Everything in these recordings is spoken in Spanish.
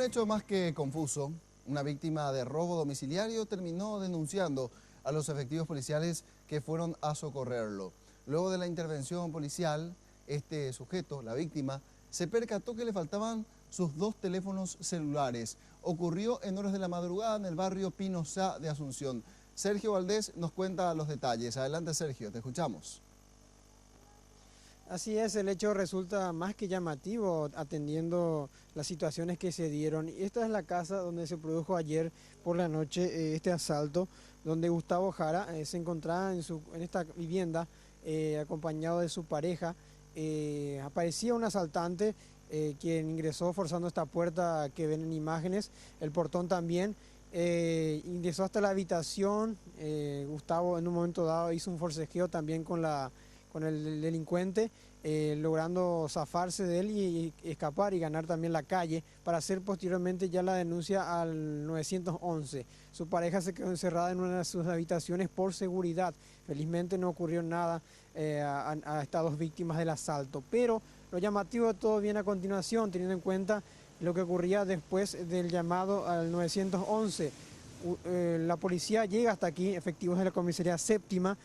hecho más que confuso. Una víctima de robo domiciliario terminó denunciando a los efectivos policiales que fueron a socorrerlo. Luego de la intervención policial, este sujeto, la víctima, se percató que le faltaban sus 2 teléfonos celulares. Ocurrió en horas de la madrugada en el barrio Pino Sá de Asunción. Sergio Valdés nos cuenta los detalles. Adelante, Sergio, te escuchamos. Así es, el hecho resulta más que llamativo atendiendo las situaciones que se dieron. Y esta es la casa donde se produjo ayer por la noche este asalto, donde Gustavo Jara se encontraba en esta vivienda acompañado de su pareja. Aparecía un asaltante quien ingresó forzando esta puerta que ven en imágenes, el portón también. Ingresó hasta la habitación. Gustavo en un momento dado hizo un forcejeo también con el delincuente, logrando zafarse de él y escapar y ganar también la calle para hacer posteriormente ya la denuncia al 911. Su pareja se quedó encerrada en una de sus habitaciones por seguridad. Felizmente no ocurrió nada a estas 2 víctimas del asalto, pero lo llamativo de todo viene a continuación, teniendo en cuenta lo que ocurría después del llamado al 911. La policía llega hasta aquí, efectivos de la comisaría séptima,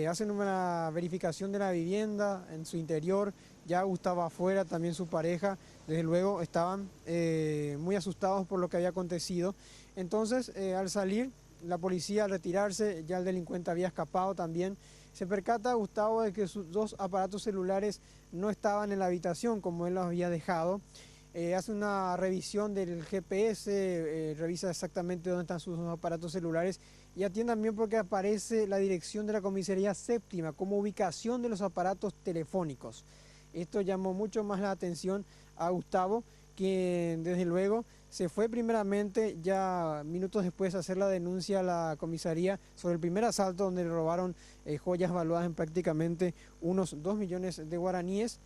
hacen una verificación de la vivienda en su interior. Ya Gustavo afuera, también su pareja, desde luego estaban muy asustados por lo que había acontecido. Entonces, al salir, la policía al retirarse, ya el delincuente había escapado también. Se percata Gustavo de que sus 2 aparatos celulares no estaban en la habitación como él los había dejado. Hace una revisión del GPS, revisa exactamente dónde están sus 2 aparatos celulares y atiende también porque aparece la dirección de la comisaría séptima como ubicación de los aparatos telefónicos. Esto llamó mucho más la atención a Gustavo, quien desde luego se fue primeramente ya minutos después a hacer la denuncia a la comisaría sobre el primer asalto donde le robaron joyas valuadas en prácticamente unos 2 millones de guaraníes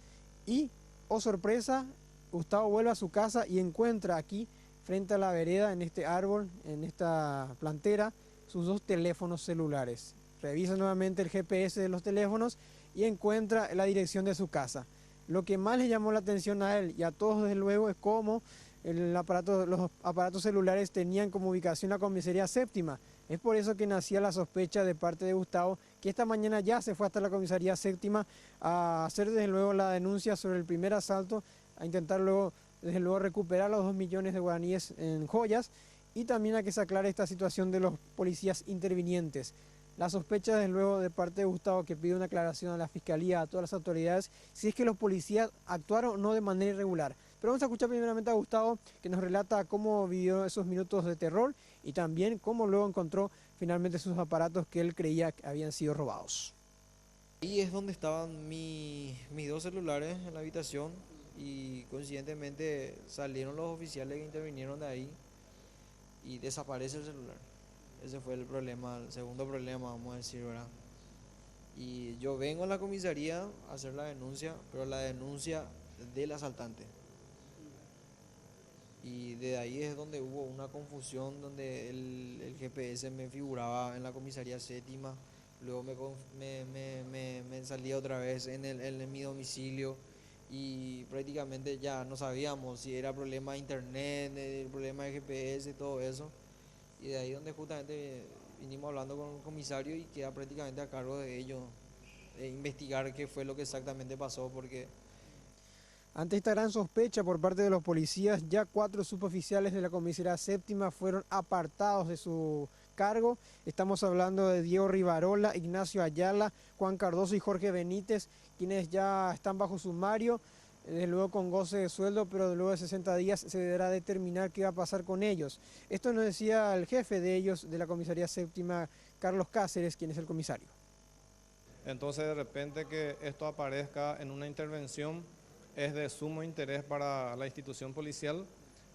y, oh sorpresa, Gustavo vuelve a su casa y encuentra aquí, frente a la vereda, en este árbol, en esta plantera, sus 2 teléfonos celulares. Revisa nuevamente el GPS de los teléfonos y encuentra la dirección de su casa. Lo que más le llamó la atención a él y a todos desde luego es cómo los aparatos celulares tenían como ubicación la comisaría séptima. Es por eso que nacía la sospecha de parte de Gustavo, que esta mañana ya se fue hasta la comisaría séptima a hacer desde luego la denuncia sobre el primer asalto, a intentar luego, desde luego, recuperar los 2 millones de guaraníes en joyas y también a que se aclare esta situación de los policías intervinientes. La sospecha, desde luego, de parte de Gustavo, que pide una aclaración a la Fiscalía, a todas las autoridades, si es que los policías actuaron o no de manera irregular. Pero vamos a escuchar primeramente a Gustavo, que nos relata cómo vivió esos minutos de terror y también cómo luego encontró finalmente sus aparatos que él creía que habían sido robados. Ahí es donde estaban mis 2 celulares en la habitación y coincidentemente salieron los oficiales que intervinieron de ahí y desaparece el celular. Ese fue el problema, el segundo problema, vamos a decir, ¿verdad? Y yo vengo a la comisaría a hacer la denuncia, pero la denuncia del asaltante. Y de ahí es donde hubo una confusión, donde el GPS me figuraba en la comisaría séptima, luego me salía otra vez en mi domicilio y prácticamente ya no sabíamos si era problema de internet, el problema de GPS y todo eso. Y de ahí donde justamente vinimos hablando con el comisario y queda prácticamente a cargo de ellos investigar qué fue lo que exactamente pasó, porque ante esta gran sospecha por parte de los policías, ya 4 suboficiales de la comisaría séptima fueron apartados de su cargo. Estamos hablando de Diego Rivarola, Ignacio Ayala, Juan Cardoso y Jorge Benítez, quienes ya están bajo sumario, desde luego con goce de sueldo, pero luego de 60 días se deberá determinar qué va a pasar con ellos. Esto nos decía el jefe de ellos, de la comisaría séptima, Carlos Cáceres, quien es el comisario. Entonces, de repente que esto aparezca en una intervención es de sumo interés para la institución policial.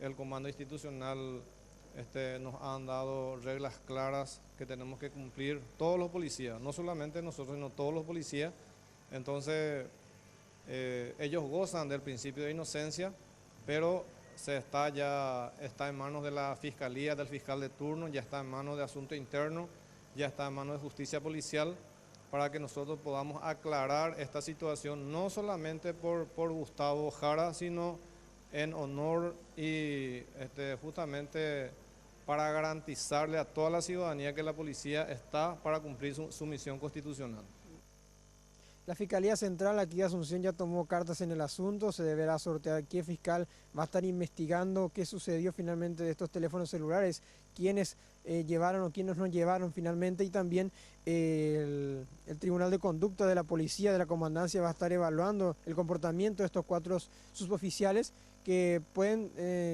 El comando institucional nos han dado reglas claras que tenemos que cumplir todos los policías, no solamente nosotros, sino todos los policías. Entonces, ellos gozan del principio de inocencia, pero ya está en manos de la Fiscalía, del fiscal de turno, ya está en manos de Asunto Interno, ya está en manos de Justicia Policial, para que nosotros podamos aclarar esta situación, no solamente por Gustavo Jara, sino en honor y justamente para garantizarle a toda la ciudadanía que la policía está para cumplir su misión constitucional. La Fiscalía Central aquí de Asunción ya tomó cartas en el asunto, se deberá sortear qué fiscal va a estar investigando qué sucedió finalmente de estos teléfonos celulares, quiénes llevaron o quiénes no llevaron finalmente, y también el Tribunal de Conducta de la Policía, de la Comandancia, va a estar evaluando el comportamiento de estos 4 suboficiales que pueden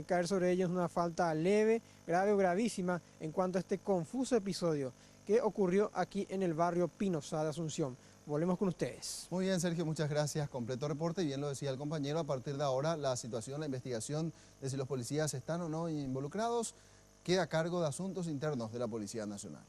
caer sobre ellos una falta leve, grave o gravísima en cuanto a este confuso episodio que ocurrió aquí en el barrio Pinoza de Asunción. Volvemos con ustedes. Muy bien, Sergio, muchas gracias. Completo reporte, y bien lo decía el compañero, a partir de ahora la situación, la investigación de si los policías están o no involucrados, queda a cargo de Asuntos Internos de la Policía Nacional.